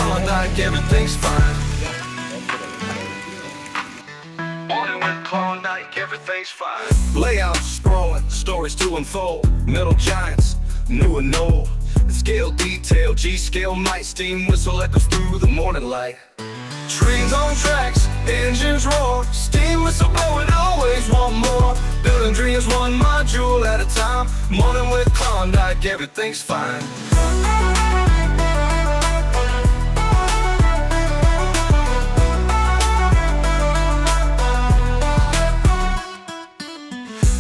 Klawndyke, everything's fine. Morning with Klawndyke, everything's fine. Layouts sprawling, stories to unfold. Metal giants, new and old. Scale detail, G-scale night, steam whistle echoes through the morning light. Trains on tracks, engines roar, steam whistle blowing, always want more. Building dreams one module at a time. Morning with Klawndyke, everything's fine.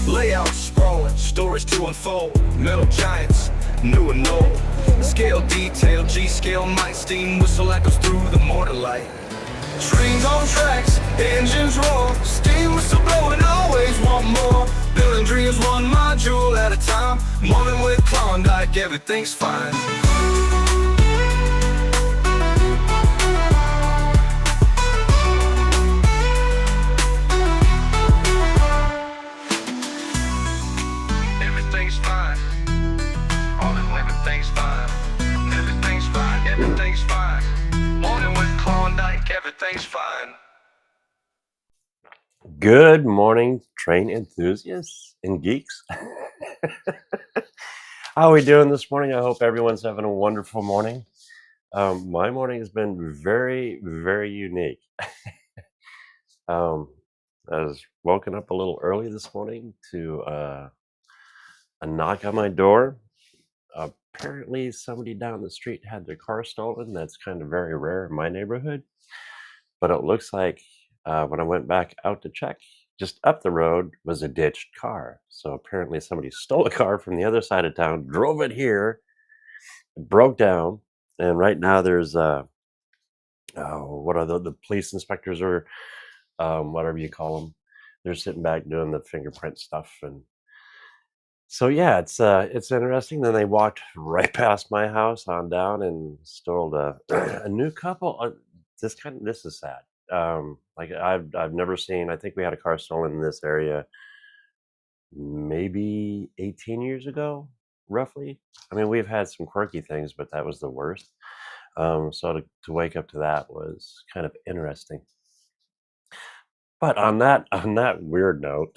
Layouts sprawling, stories to unfold. Metal giants, new and old. Scale detail, G-scale night, steam whistle echoes through the morning light. Trains on tracks, engines roar, steam whistle blowing, always want more. Building dreams one module at a time. Morning with Klawndyke, everything's fine. Everything's fine. Everything's fine. Everything's fine. Everything's fine. Morning with Klawndyke, everything's fine. Good morning, train enthusiasts and geeks. How are we doing this morning? I hope everyone's having a wonderful morning. My morning has been very, very unique. I was woken up a little early this morning to a knock on my door. Apparently somebody down the street had their car stolen. That's kind of very rare in my neighborhood. But it looks like when I went back out to check, just up the road was a ditched car. So apparently somebody stole a car from the other side of town, drove it here, broke down, and right now there's what are the police inspectors or whatever you call them? They're sitting back doing the fingerprint stuff, and so yeah, it's interesting. Then they walked right past my house on down and stole a new couple. This is sad. Like I've never seen. I think we had a car stolen in this area maybe 18 years ago, roughly. I mean, we've had some quirky things, but that was the worst. So to wake up to that was kind of interesting. But on that weird note,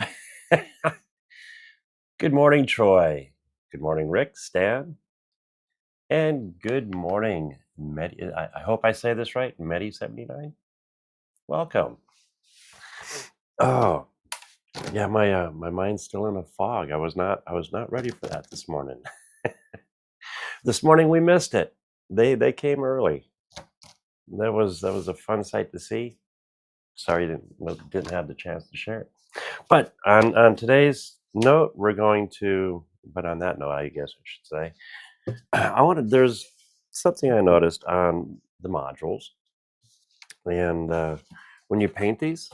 good morning, Troy. Good morning, Rick, Stan, and good morning, Medi. I hope I say this right, Medi79. Welcome. Oh, yeah, my mind's still in a fog. I was not ready for that this morning. This morning we missed it. They came early. That was a fun sight to see. Sorry didn't have the chance to share it. But on today's note, we're going to. But on that note, I guess I should say, there's something I noticed on the modules, and when you paint these,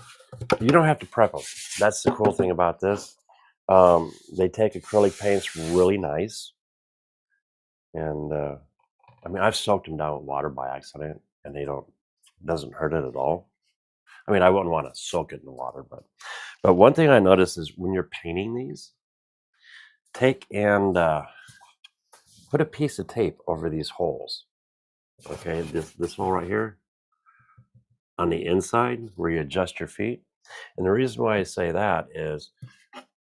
you don't have to prep them. That's the cool thing about this. They take acrylic paints really nice, and I mean, I've soaked them down with water by accident, and it doesn't hurt it at all. I mean, I wouldn't want to soak it in water, but one thing I noticed is when you're painting these, take and put a piece of tape over these holes. Okay, this hole right here on the inside where you adjust your feet. And the reason why I say that is,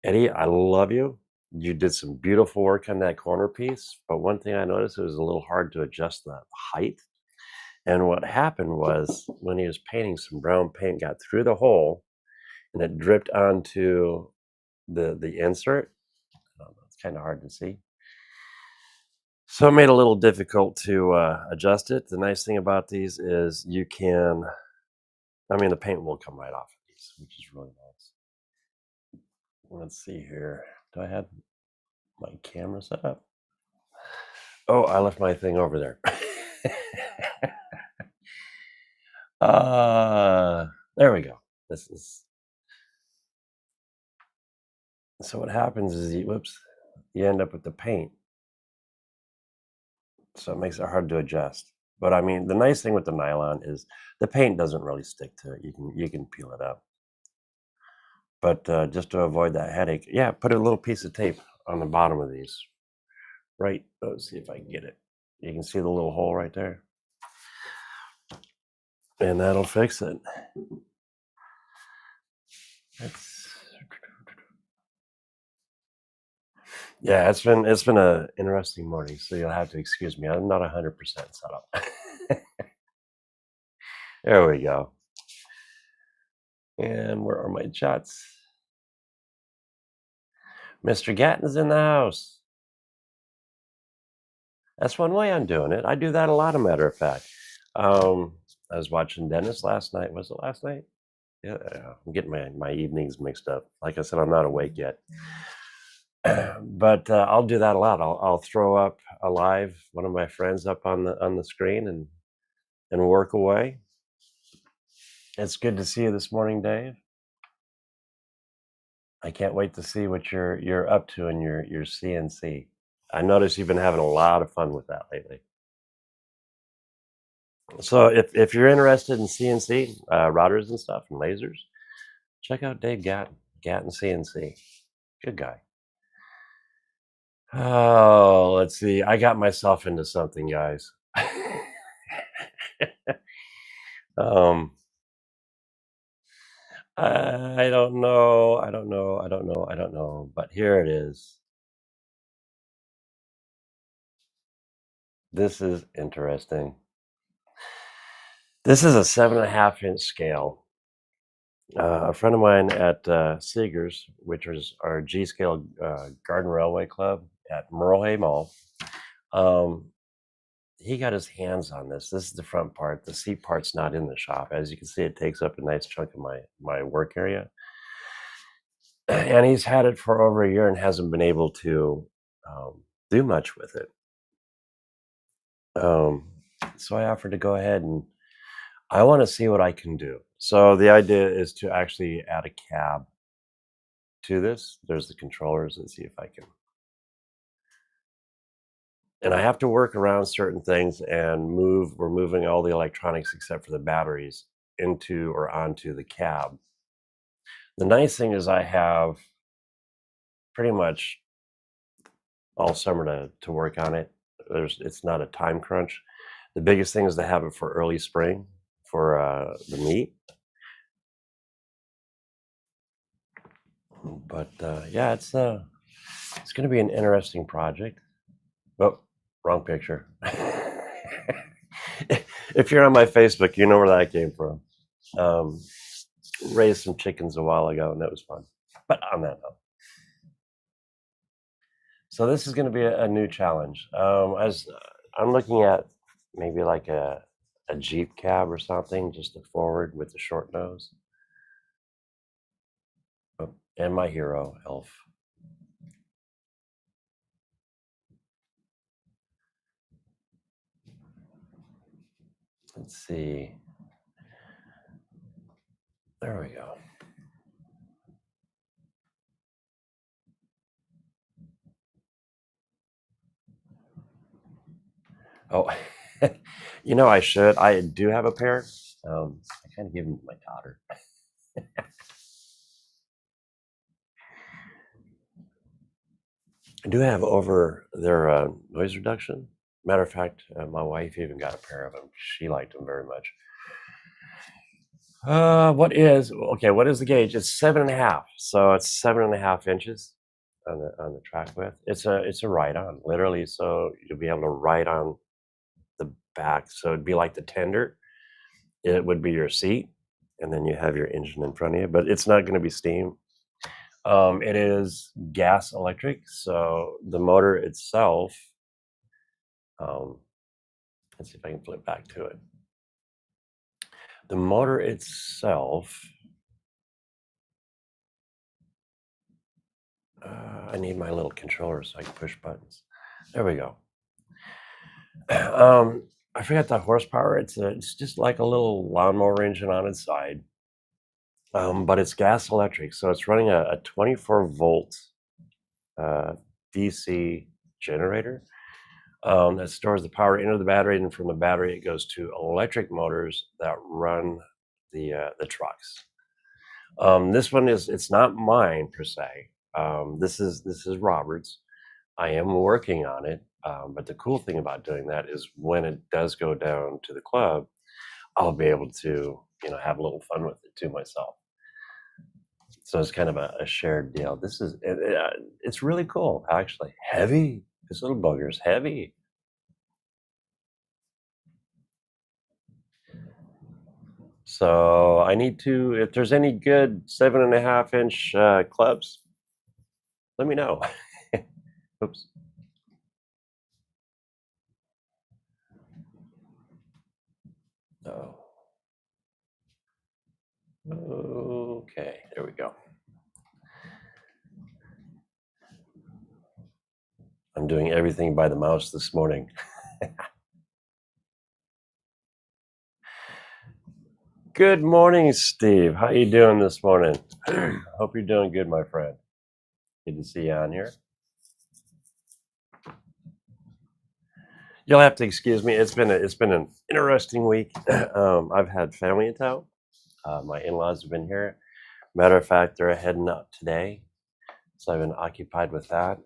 Eddie, I love you. You did some beautiful work on that corner piece, but one thing I noticed, it was a little hard to adjust the height. And what happened was when he was painting, some brown paint got through the hole and it dripped onto the insert. I don't know, it's kind of hard to see. So it made it a little difficult to adjust it. The nice thing about these is you can, I mean, the paint will come right off of these, which is really nice. Let's see here. Do I have my camera set up? Oh, I left my thing over there. There we go. So what happens is you end up with the paint. So it makes it hard to adjust. But I mean, the nice thing with the nylon is the paint doesn't really stick to it. You can peel it up. But just to avoid that headache, yeah, put a little piece of tape on the bottom of these. Right, let's see if I can get it. You can see the little hole right there. and that'll fix it. Yeah, it's been a interesting morning, so you'll have to excuse me. I'm not 100% set up. There we go. And where are my chats? Mr. Gatton's in the house. That's one way I'm doing it. I do that a lot, a matter of fact. I was watching Dennis last night. Was it last night? Yeah, I'm getting my evenings mixed up. Like I said, I'm not awake yet. But I'll do that a lot. I'll throw up a live one of my friends up on the screen and work away. It's good to see you this morning, Dave. I can't wait to see what you're up to in your CNC. I notice you've been having a lot of fun with that lately. So if you're interested in CNC routers and stuff and lasers, check out Dave Gatton CNC. Good guy. Oh, let's see. I got myself into something, guys. um, I don't know. I don't know. I don't know. I don't know. But here it is. This is interesting. This is a 7.5-inch scale. A friend of mine at Seegers, which is our G-Scale Garden Railway Club at Merle Mall, he got his hands on this. This is the front part. The seat part's not in the shop. As you can see, it takes up a nice chunk of my work area. And he's had it for over a year and hasn't been able to do much with it. So I offered to go ahead and I want to see what I can do. So the idea is to actually add a cab to this. There's the controllers and see if I can. And I have to work around certain things and we're moving all the electronics except for the batteries into or onto the cab. The nice thing is I have pretty much all summer to work on it. It's not a time crunch. The biggest thing is to have it for early spring for the meat. But yeah, it's going to be an interesting project. Oh, wrong picture. If you're on my Facebook, you know where that came from. Raised some chickens a while ago, and that was fun. But on that note, so this is going to be a new challenge. As I'm looking at maybe like a Jeep cab or something, just a forward with the short nose. Oh, and my hero, Elf. Let's see. There we go. Oh, you know, I should. I do have a pair. I kind of give them to my daughter. I do have over their noise reduction. Matter of fact, my wife even got a pair of them. She liked them very much. What is the gauge? It's 7.5, so it's 7.5 inches on the track width. It's a ride-on, literally. So you'll be able to ride on the back. So it'd be like the tender. It would be your seat, and then you have your engine in front of you. But it's not going to be steam. It is gas electric, so the motor itself. Let's see if I can flip back to it. The motor itself. I need my little controller so I can push buttons. There we go. I forgot the horsepower. It's just like a little lawnmower engine on its side, but it's gas electric, so it's running a 24-volt DC generator that stores the power into the battery, and from the battery it goes to electric motors that run the trucks. This one it's not mine per se. This is Robert's. I am working on it, but the cool thing about doing that is when it does go down to the club, I'll be able to, have a little fun with it too myself. So it's kind of a shared deal. It's really cool, actually. Heavy. This little bugger's heavy. So I need to, if there's any good 7.5-inch clubs, let me know. Oops. Oh. Okay, there we go. I'm doing everything by the mouse this morning. Good morning, Steve. How you doing this morning? Hope you're doing good, my friend. Good to see you on here. You'll have to excuse me. It's been an interesting week. I've had family in town. My in-laws have been here. Matter of fact, they're heading out today, so I've been occupied with that.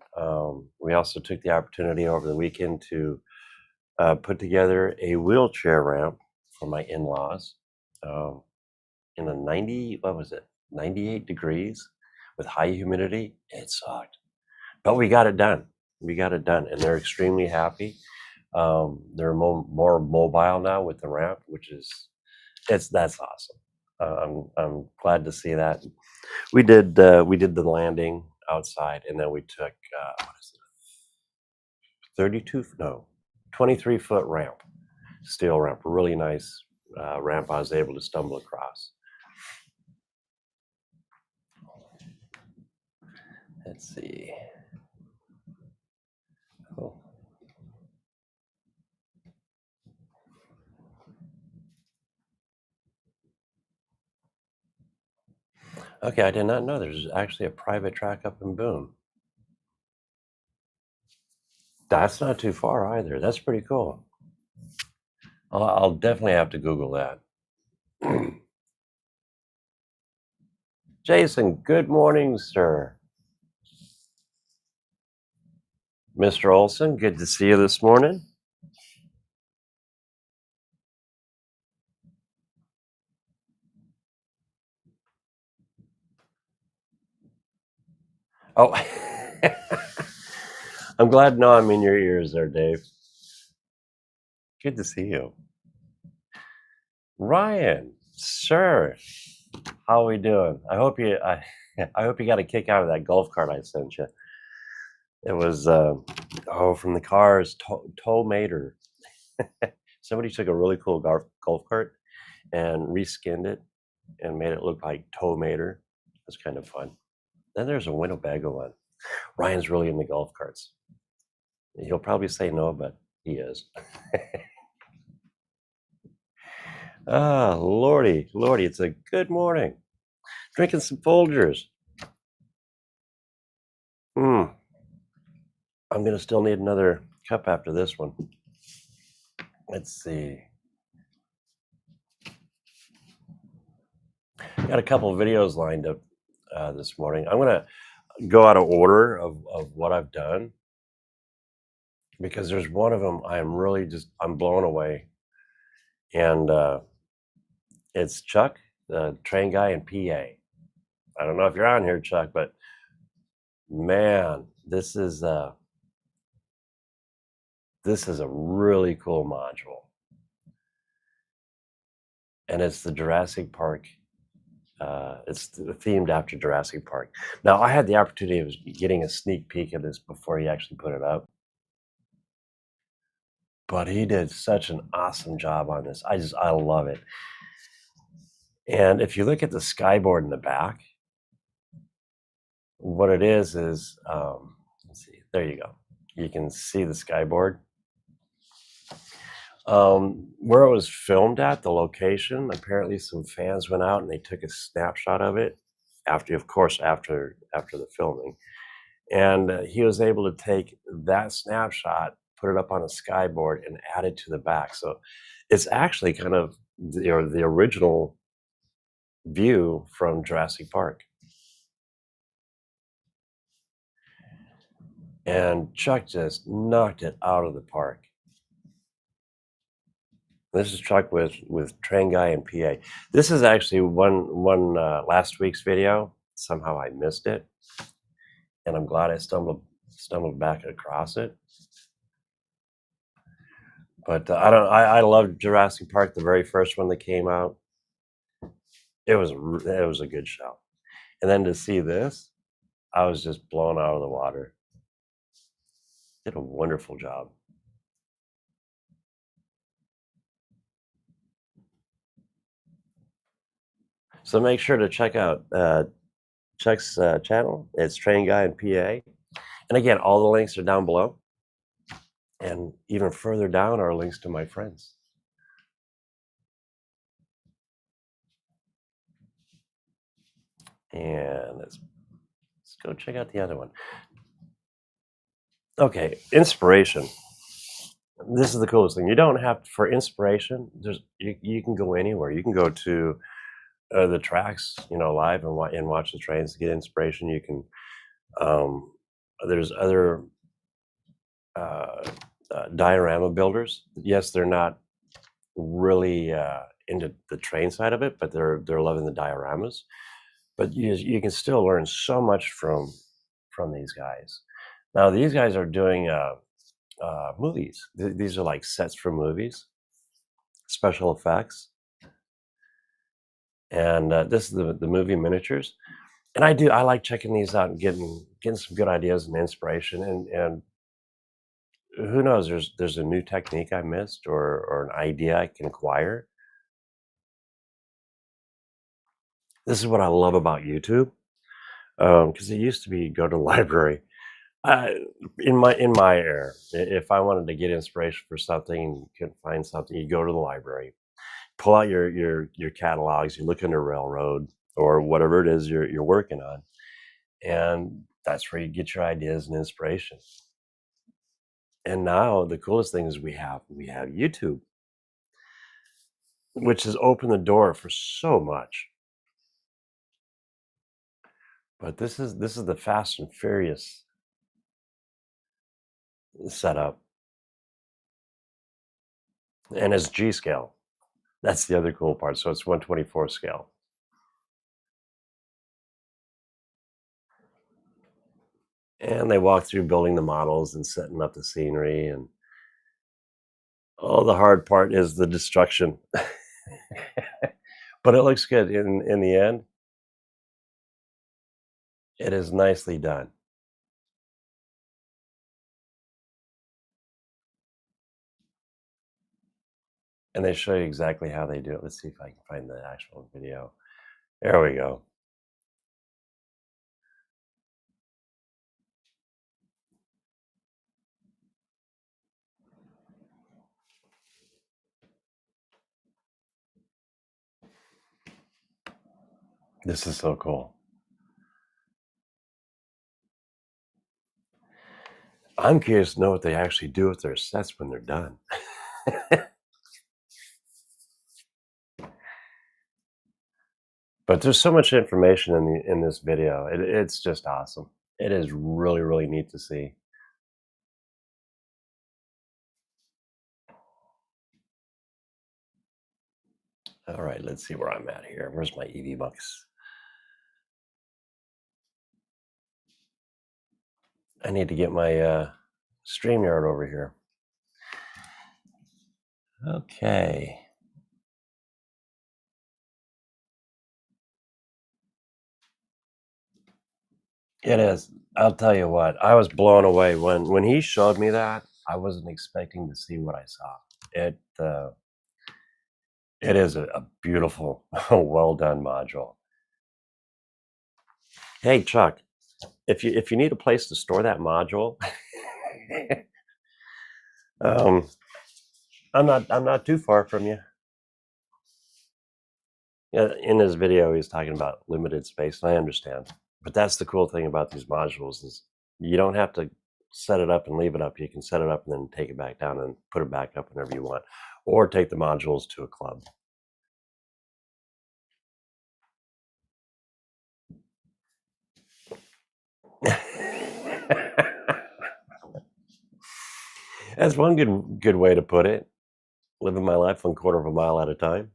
We also took the opportunity over the weekend to put together a wheelchair ramp for my in-laws in a 98 degrees with high humidity. It sucked, but we got it done. And they're extremely happy. They're more mobile now with the ramp, that's awesome. I'm glad to see that. We did the landing outside, and then we took what is it, 23-foot ramp, steel ramp, really nice ramp. I was able to stumble across. Let's see. Oh. Okay, I did not know there's actually a private track up in Boone. That's not too far either. That's pretty cool. I'll definitely have to Google that. Jason, good morning, sir. Mr. Olson, good to see you this morning. Oh, I'm glad now I'm in your ears there, Dave. Good to see you. Ryan, sir, how are we doing? I hope you got a kick out of that golf cart I sent you. It was from the cars, Tow Mater. Somebody took a really cool golf cart and reskinned it and made it look like Tow Mater. It's kind of fun. Then there's a Winnebago one. Ryan's really into golf carts. He'll probably say no, but he is. Lordy, it's a good morning. Drinking some Folgers. I'm gonna still need another cup after this one. Let's see. Got a couple of videos lined up this morning. I'm gonna go out of order of what I've done, because there's one of them I'm blown away, and it's Chuck, the train guy in PA. I don't know if you're on here, Chuck, but man, this is a really cool module, and it's the Jurassic Park. It's themed after Jurassic Park. Now, I had the opportunity of getting a sneak peek of this before he actually put it up, but he did such an awesome job on this. I love it. And if you look at the skyboard in the back, what it is, let's see, there you go. You can see the skyboard. Where it was filmed at, the location, apparently some fans went out and they took a snapshot of it after the filming. And he was able to take that snapshot, put it up on a skyboard, and add it to the back. So it's actually kind of the original view from Jurassic Park. And Chuck just knocked it out of the park. This is Chuck with Train Guy in PA. This is actually one last week's video. Somehow I missed it, and I'm glad I stumbled back across it. But I loved Jurassic Park, the very first one that came out. It was a good show, and then to see this, I was just blown out of the water. Did a wonderful job. So make sure to check out Chuck's channel. It's Train Guy in PA. And again, all the links are down below. And even further down are links to my friends. And let's go check out the other one. Okay, inspiration. This is the coolest thing. You don't have for inspiration. You can go anywhere. You can go to the tracks, live and watch the trains to get inspiration. You can. There's other diorama builders. Yes, they're not really into the train side of it, but they're loving the dioramas. But you can still learn so much from these guys. Now these guys are doing movies. These are like sets for movies, special effects, and this is the movie miniatures. And I like checking these out and getting some good ideas and inspiration. And who knows? There's a new technique I missed or an idea I can acquire. This is what I love about YouTube, because it used to be go to the library. In my era, if I wanted to get inspiration for something, you couldn't find something, you go to the library, pull out your catalogs, you look under Railroad or whatever it is you're working on, and that's where you get your ideas and inspiration. And now the coolest thing is we have YouTube, which has opened the door for so much. But this is the Fast and Furious setup, and it's G scale. That's the other cool part. So it's 1/24 scale. And they walk through building the models and setting up the scenery, and all the hard part is the destruction. But it looks good in the end. It is nicely done. And they show you exactly how they do it. Let's see if I can find the actual video. There we go. This is so cool. I'm curious to know what they actually do with their sets when they're done. But there's so much information in this video. It's just awesome. It is really, really neat to see. All right, let's see where I'm at here. Where's my EV Bucks? I need to get my StreamYard over here. Okay. It is. I'll tell you what, I was blown away when he showed me that. I wasn't expecting to see what I saw. It is a beautiful, well done module. Hey Chuck, if you need a place to store that module, I'm not too far from you. Yeah, in his video, he's talking about limited space, and I understand. But that's the cool thing about these modules is you don't have to set it up and leave it up. You can set it up and then take it back down and put it back up whenever you want, or take the modules to a club. That's one good way to put it. living my life 1/4 of a mile at a time.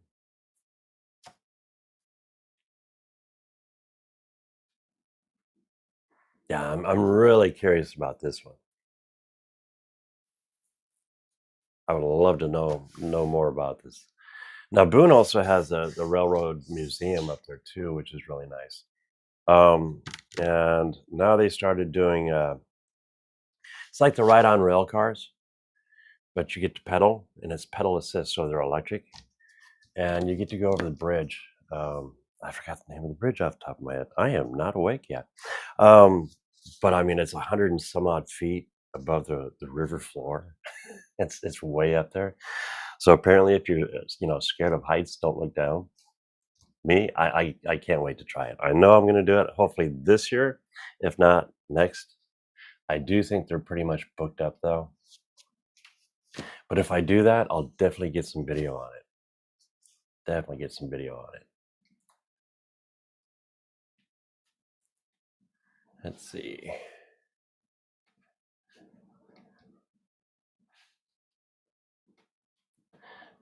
Yeah, I'm really curious about this one. I would love to know more about this. Now, Boone also has the railroad museum up there too, which is really nice. And now they started doing it's like the ride on rail cars, but you get to pedal, and it's pedal assist, so they're electric, and you get to go over the bridge. I forgot the name of the bridge off the top of my head. I am not awake yet. Um, but I mean, it's 100 and some odd feet above the river floor. It's way up there. So apparently, if you're scared of heights, don't look down. Me, I can't wait to try it. I know I'm going to do it. Hopefully this year, if not next. I do think they're pretty much booked up though. But if I do that, I'll definitely get some video on it. Definitely get some video on it. Let's see.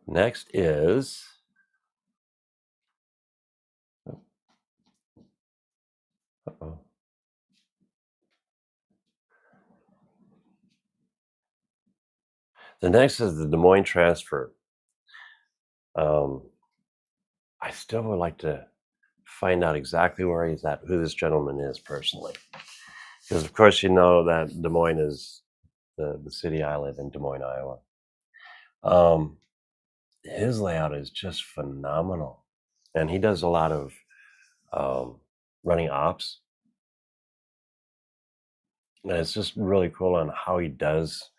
Next is uh-oh. The next is the Des Moines Transfer. I still would like to find out exactly where he's at, who this gentleman is personally. Because of course you know that Des Moines is the city I live in, Des Moines, Iowa. His layout is just phenomenal. And he does a lot of running ops. And it's just really cool on how he does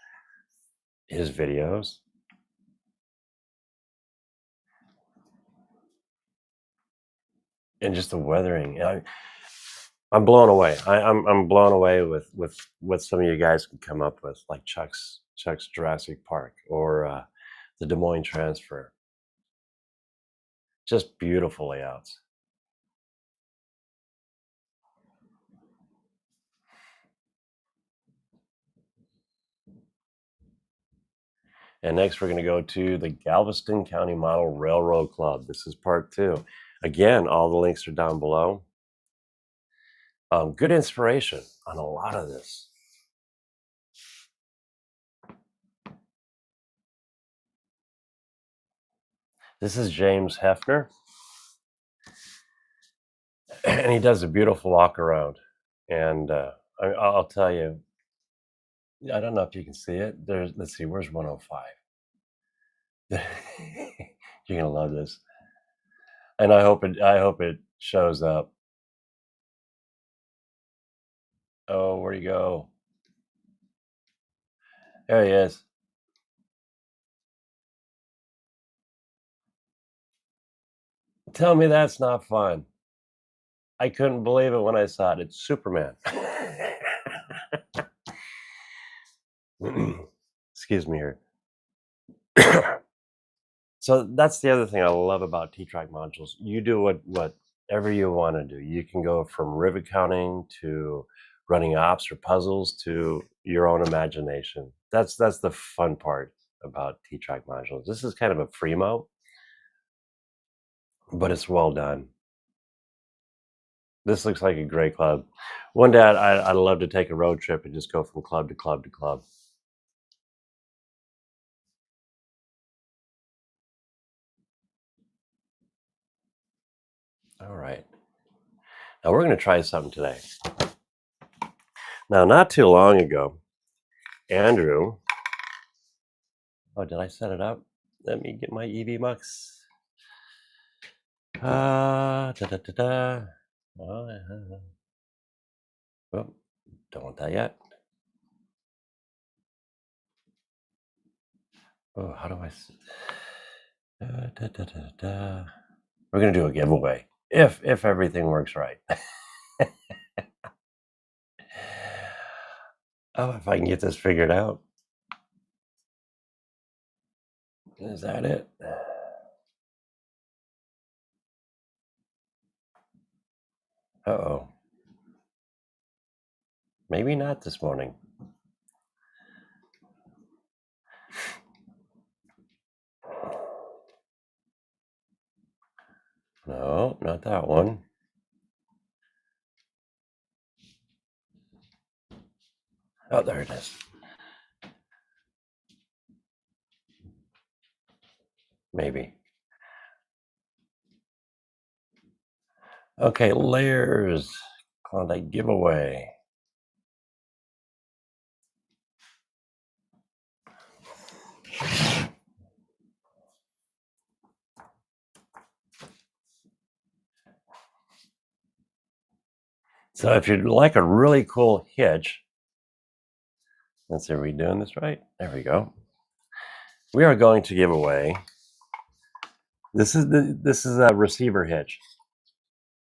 his videos. And just the weathering. I'm blown away. I'm blown away with what some of you guys can come up with, like Chuck's Jurassic Park or the Des Moines Transfer. Just beautiful layouts. And next we're going to go to the Galveston County Model Railroad Club. This is part 2. Again, all the links are down below. Good inspiration on a lot of this. This is James Hefner. And he does a beautiful walk around. And I'll tell you, I don't know if you can see it. Let's see, where's 105? You're gonna love this. And I hope it shows up. Oh, where'd he go? There he is. Tell me that's not fun. I couldn't believe it when I saw it. It's Superman. Excuse me here. So that's the other thing I love about T-Track modules. You do whatever you want to do. You can go from rivet counting to running ops or puzzles to your own imagination. That's the fun part about T-Track modules. This is kind of a free mode, but it's well done. This looks like a great club. One day I'd love to take a road trip and just go from club to club to club. All right. Now we're going to try something today. Now, not too long ago, Andrew. Oh, did I set it up? Let me get my EV Mux. Oh, don't want that yet. Oh, how do I? We're gonna do a giveaway if everything works right. Oh, if I can get this figured out. Is that it? Uh-oh. Maybe not this morning. No, not that one. Oh, there it is. Maybe. Okay, layers. Klawndyke giveaway. So if you'd like a really cool hitch, let's see, are we doing this right? There we go. We are going to give away. This is a receiver hitch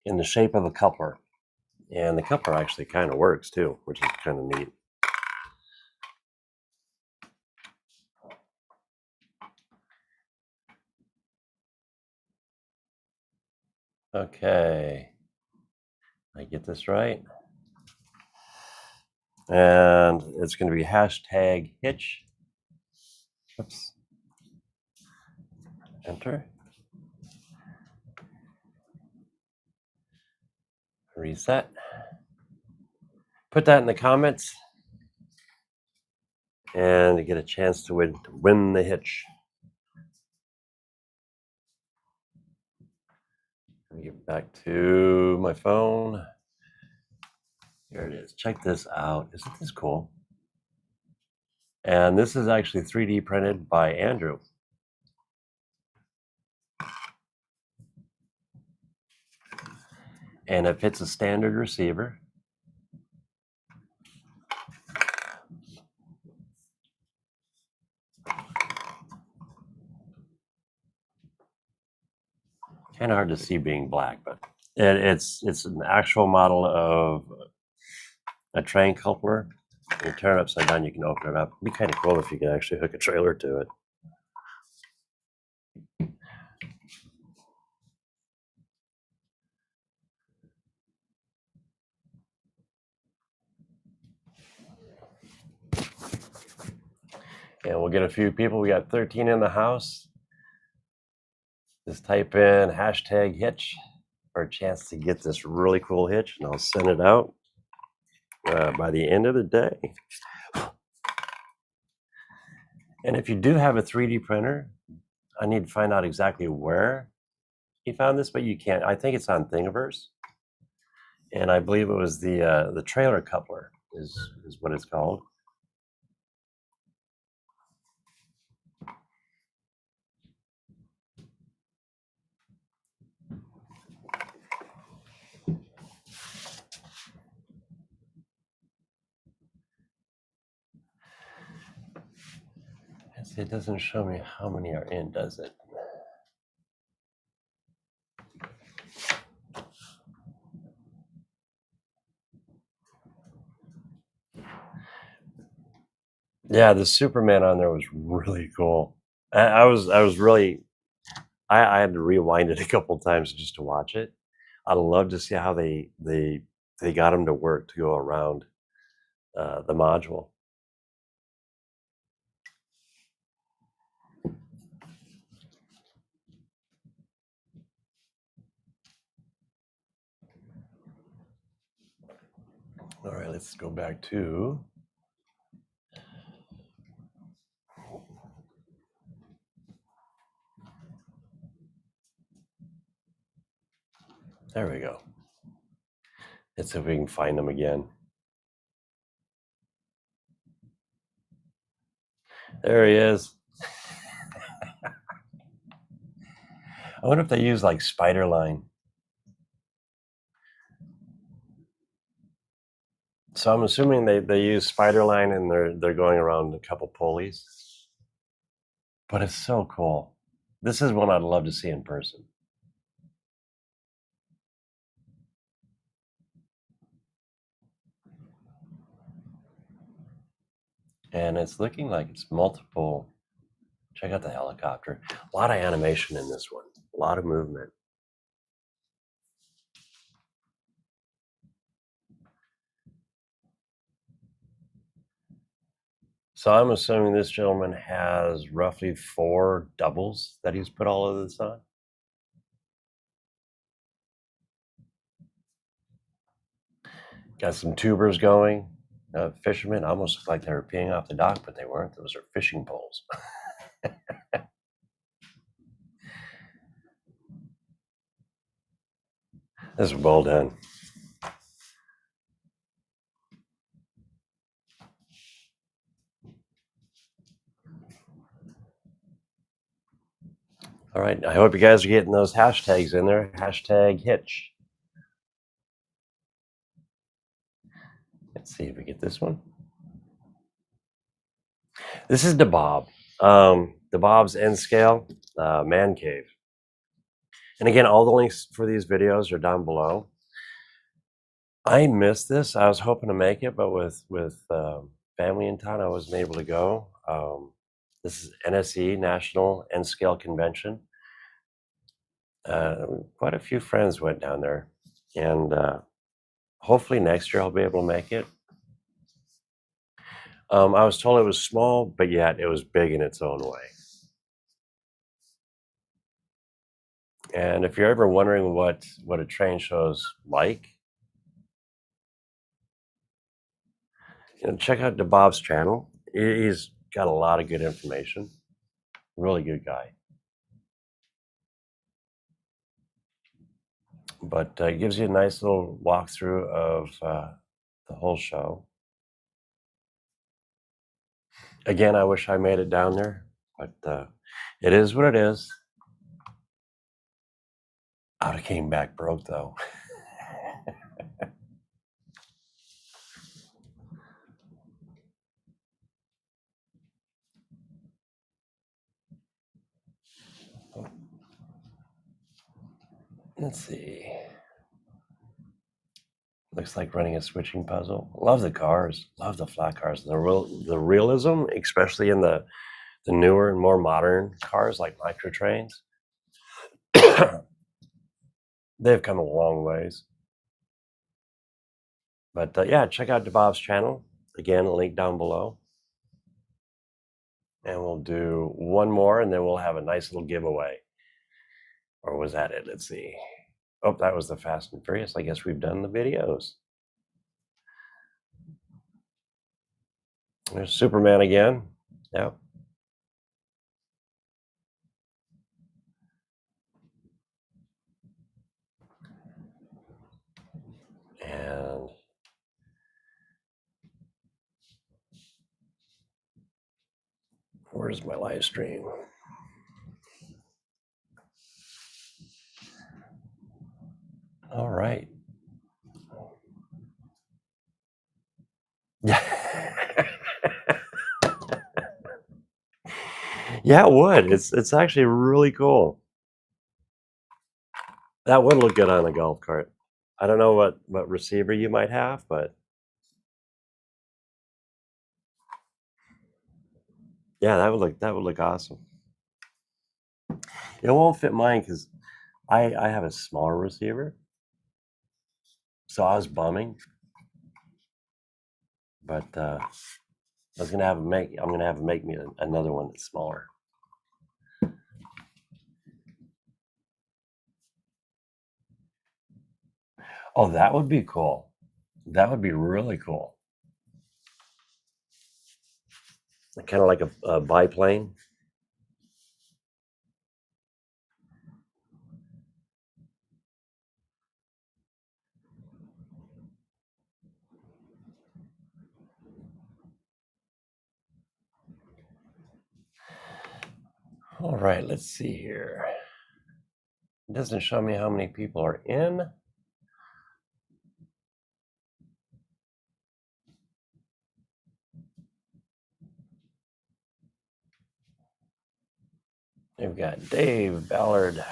in the shape of a coupler, and the coupler actually kind of works too, which is kind of neat. Okay, I get this right, and it's going to be hashtag hitch. Oops. Enter. Reset. Put that in the comments and you get a chance to win the hitch. Let me get back to my phone. Here it is. Check this out. Isn't this cool? And this is actually 3D printed by Andrew. And it fits a standard receiver. Kind of hard to see being black, but it's an actual model of a train coupler. You turn it upside down, you can open it up. It'd be kind of cool if you could actually hook a trailer to it. And we'll get a few people. We got 13 in the house. Just type in hashtag hitch for a chance to get this really cool hitch, and I'll send it out by the end of the day. And if you do have a 3D printer, I need to find out exactly where you found this, but you can't. I think it's on Thingiverse, and I believe it was the trailer coupler is what it's called. It doesn't show me how many are in, does it? Yeah, the Superman on there was really cool. I was really I had to rewind it a couple times just to watch it. I'd love to see how they got him to work to go around the module. All right, let's go back to. There we go. Let's see if we can find them again. There he is. I wonder if they use like spider line. So I'm assuming they use spider line and they're going around a couple pulleys. But it's so cool. This is one I'd love to see in person. And it's looking like it's multiple. Check out the helicopter. A lot of animation in this one. A lot of movement. So I'm assuming this gentleman has roughly 4 doubles that he's put all of this on. Got some tubers going. Fishermen almost looked like they were peeing off the dock, but they weren't. Those are fishing poles. This is well done. All right, I hope you guys are getting those hashtags in there. Hashtag Hitch. Let's see if we get this one. This is DeBob. DeBob's N Scale Mancave. And again, all the links for these videos are down below. I missed this. I was hoping to make it, but with family in town, I wasn't able to go. This is NSE, National N Scale Convention. Quite a few friends went down there, and hopefully next year I'll be able to make it. I was told it was small, but yet it was big in its own way. And if you're ever wondering what a train show's like, check out DeBob's channel. He's got a lot of good information. Really good guy. But it gives you a nice little walkthrough of the whole show. Again, I wish I made it down there, but it is what it is. I would have came back broke, though. Let's see. Looks like running a switching puzzle. Love the cars. Love the flat cars. The realism, especially in the newer and more modern cars like micro trains. They've come a long ways. But yeah, check out DeBob's channel. Again, a link down below. And we'll do one more, and then we'll have a nice little giveaway. Or was that it? Let's see. Oh, that was the Fast and Furious. I guess we've done the videos. There's Superman again. Yep. And where's my live stream? All right. Yeah. Yeah, it would. It's actually really cool. That would look good on a golf cart. I don't know what receiver you might have, but yeah, that would look awesome. It won't fit mine because I have a smaller receiver, so I was bumming. But I'm gonna have him make me another one that's smaller. Oh, that would be cool. That would be really cool. Kind of like a biplane. All right, let's see here. It doesn't show me how many people are in. We've got Dave, Ballard,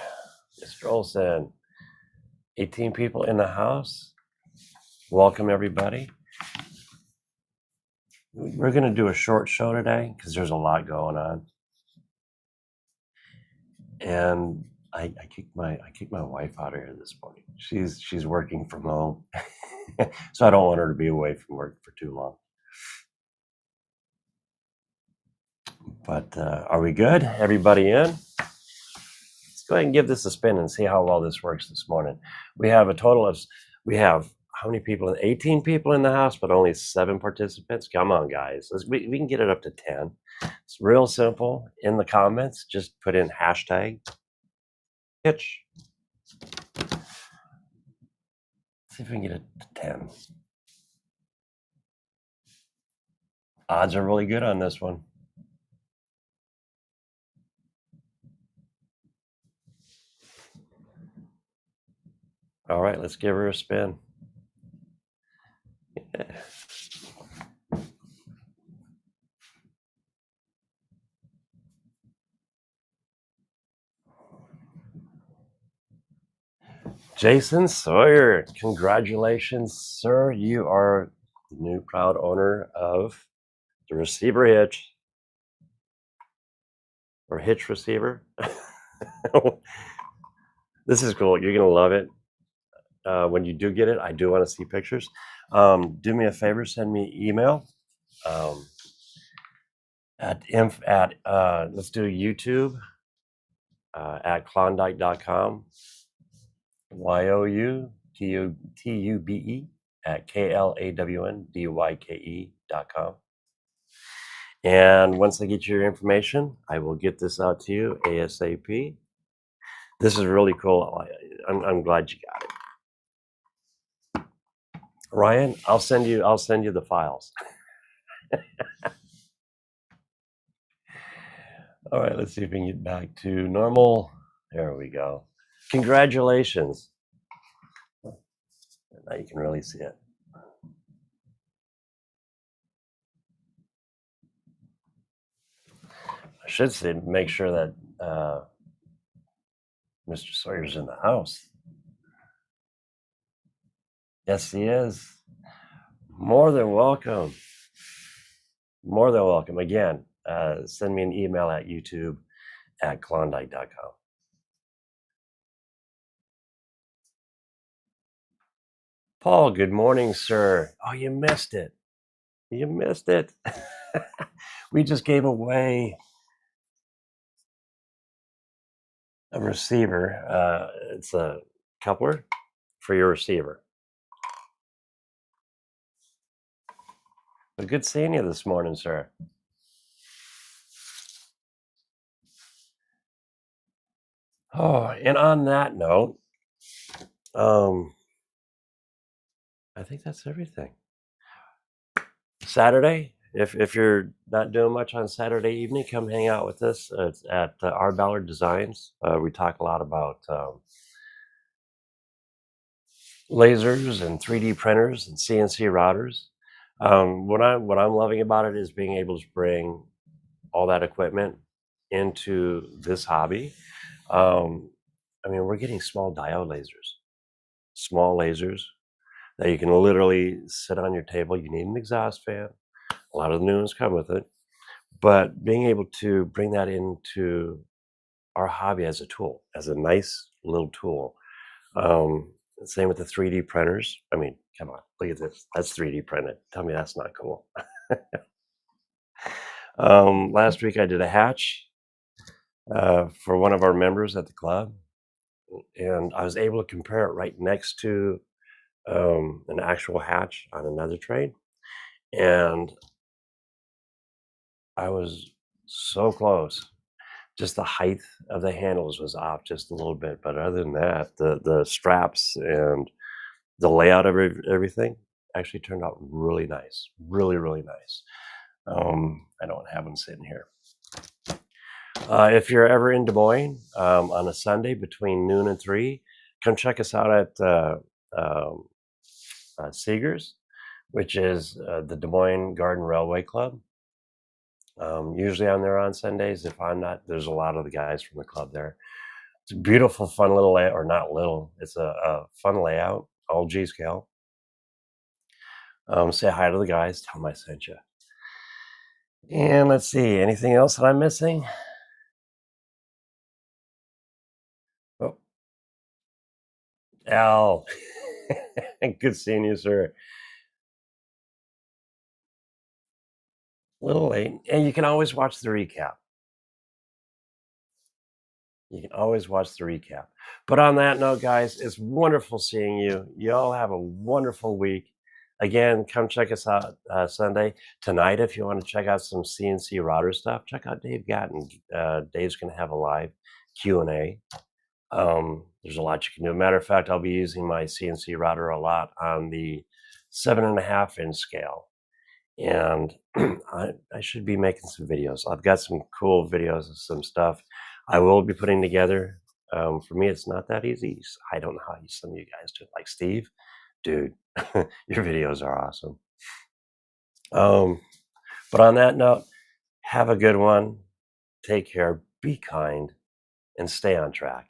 Mr. Olson, 18 people in the house. Welcome, everybody. We're going to do a short show today because there's a lot going on. And I kicked my wife out of here this morning. She's working from home, so I don't want her to be away from work for too long. But are we good? Everybody in? Let's go ahead and give this a spin and see how well this works this morning. We have a total of how many people? 18 people in the house, but only 7 participants. Come on, guys. We can get it up to 10. It's real simple. In the comments, just put in hashtag hitch. See if we can get it to 10. Odds are really good on this one. All right, let's give her a spin. Jason Sawyer, congratulations, sir. You are the new proud owner of the receiver hitch, or hitch receiver. This is cool. You're going to love it. When you do get it, I do want to see pictures. Do me a favor, send me email at let's do YouTube at Klawndyke.com, YOUTUBE at KLAWNDYKE.com. And once I get your information, I will get this out to you ASAP. This is really cool. I'm glad you got it. Ryan, I'll send you the files. All right, let's see if we can get back to normal. There we go. Congratulations. Now you can really see it. I should say, make sure that Mr. Sawyer's in the house. Yes, he is. More than welcome. More than welcome. Again, send me an email at YouTube at Klawndyke.com. Paul, good morning, sir. Oh, you missed it. You missed it. We just gave away a receiver. It's a coupler for your receiver. But good seeing you this morning, sir. Oh, and on that note, I think that's everything. Saturday, if you're not doing much on Saturday evening, come hang out with us. It's at R. Ballard Designs. We talk a lot about lasers and 3D printers and CNC routers. What I'm loving about it is being able to bring all that equipment into this hobby. I mean, we're getting small diode lasers that you can literally sit on your table. You need an exhaust fan. A lot of the new ones come with it. But being able to bring that into our hobby as a tool, as a nice little tool. Same with the 3D printers. I mean, come on, look at this. That's 3D printed. Tell me that's not cool. Last week I did a hatch for one of our members at the club, and I was able to compare it right next to an actual hatch on another trade, and I was so close. Just the height of the handles was off just a little bit, but other than that, the straps and the layout of everything actually turned out really nice, really nice. I don't have them sitting here. If you're ever in Des Moines on a Sunday between noon and 3, come check us out at Seegers, which is the Des Moines Garden Railway Club. Usually I'm there on Sundays. If I'm not, there's a lot of the guys from the club there. It's a beautiful, fun little layout, or not little. It's a fun layout, all G scale. Say hi to the guys. Tell them I sent you. And let's see, anything else that I'm missing? Oh, Al, good seeing you, sir. A little late, and you can always watch the recap. You can always watch the recap. But on that note, guys, it's wonderful seeing you. You all have a wonderful week. Again, come check us out Sunday. Tonight, if you want to check out some CNC router stuff, check out Dave Gatton. Dave's going to have a live Q&A. There's a lot you can do. Matter of fact, I'll be using my CNC router a lot on the 7.5-inch scale. And I should be making some videos. I've got some cool videos of some stuff I will be putting together. For me, it's not that easy. I don't know how some of you guys do it. Like Steve, dude, your videos are awesome. But on that note, have a good one. Take care, be kind, and stay on track.